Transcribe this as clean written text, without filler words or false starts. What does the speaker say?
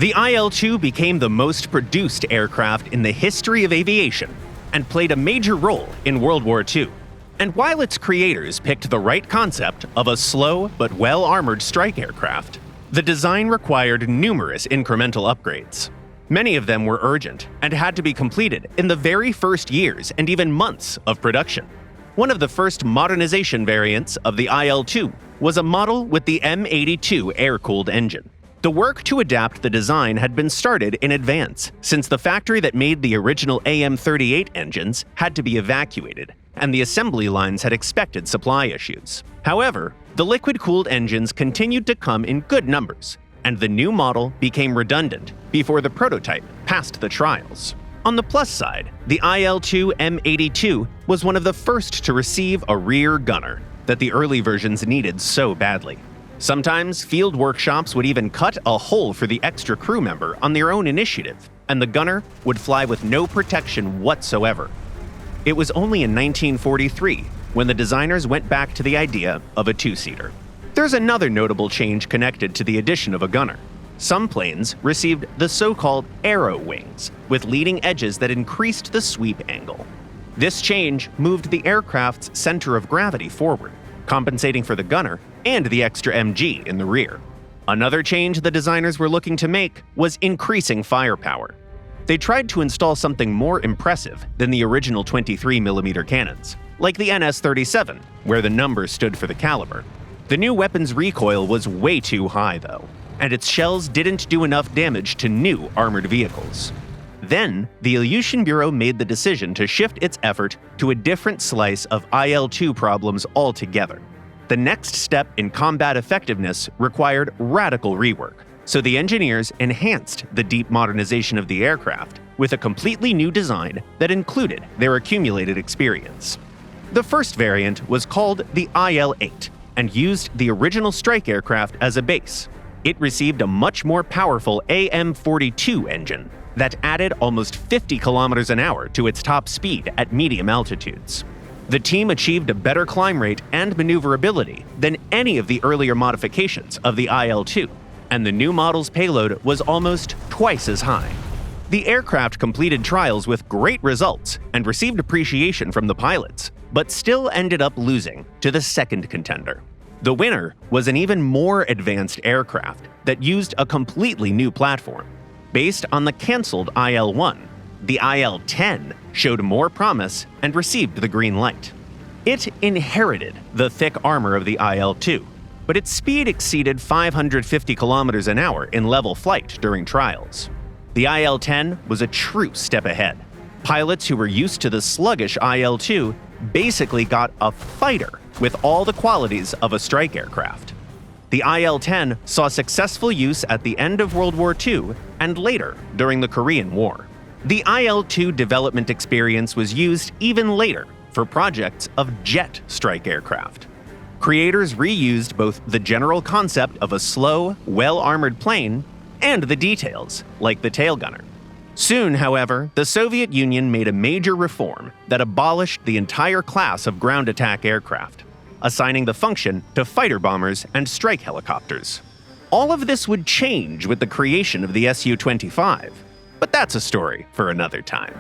The Il-2 became the most produced aircraft in the history of aviation and played a major role in World War II. And while its creators picked the right concept of a slow but well-armored strike aircraft, the design required numerous incremental upgrades. Many of them were urgent and had to be completed in the very first years and even months of production. One of the first modernization variants of the Il-2 was a model with the M82 air-cooled engine. The work to adapt the design had been started in advance, since the factory that made the original AM-38 engines had to be evacuated, and the assembly lines had expected supply issues. However, the liquid-cooled engines continued to come in good numbers, and the new model became redundant before the prototype passed the trials. On the plus side, the Il-2 M82 was one of the first to receive a rear gunner that the early versions needed so badly. Sometimes, field workshops would even cut a hole for the extra crew member on their own initiative, and the gunner would fly with no protection whatsoever. It was only in 1943 when the designers went back to the idea of a two-seater. There's another notable change connected to the addition of a gunner. Some planes received the so-called aero wings, with leading edges that increased the sweep angle. This change moved the aircraft's center of gravity forward, compensating for the gunner and the extra MG in the rear. Another change the designers were looking to make was increasing firepower. They tried to install something more impressive than the original 23mm cannons, like the NS-37, where the number stood for the caliber. The new weapon's recoil was way too high, though, and its shells didn't do enough damage to new armored vehicles. Then, the Aviation Bureau made the decision to shift its effort to a different slice of Il-2 problems altogether. The next step in combat effectiveness required radical rework, so the engineers enhanced the deep modernization of the aircraft with a completely new design that included their accumulated experience. The first variant was called the Il-8 and used the original strike aircraft as a base. It received a much more powerful AM-42 engine that added almost 50 kilometers an hour to its top speed at medium altitudes. The team achieved a better climb rate and maneuverability than any of the earlier modifications of the Il-2, and the new model's payload was almost twice as high. The aircraft completed trials with great results and received appreciation from the pilots, but still ended up losing to the second contender. The winner was an even more advanced aircraft that used a completely new platform. Based on the cancelled Il-1, the Il-10 showed more promise and received the green light. It inherited the thick armor of the Il-2, but its speed exceeded 550 kilometers an hour in level flight during trials. The Il-10 was a true step ahead. Pilots who were used to the sluggish Il-2 basically got a fighter with all the qualities of a strike aircraft. The Il-10 saw successful use at the end of World War II and later during the Korean War. The Il-2 development experience was used even later for projects of jet strike aircraft. Creators reused both the general concept of a slow, well-armored plane and the details, like the tail gunner. Soon, however, the Soviet Union made a major reform that abolished the entire class of ground attack aircraft, assigning the function to fighter bombers and strike helicopters. All of this would change with the creation of the Su-25, but that's a story for another time.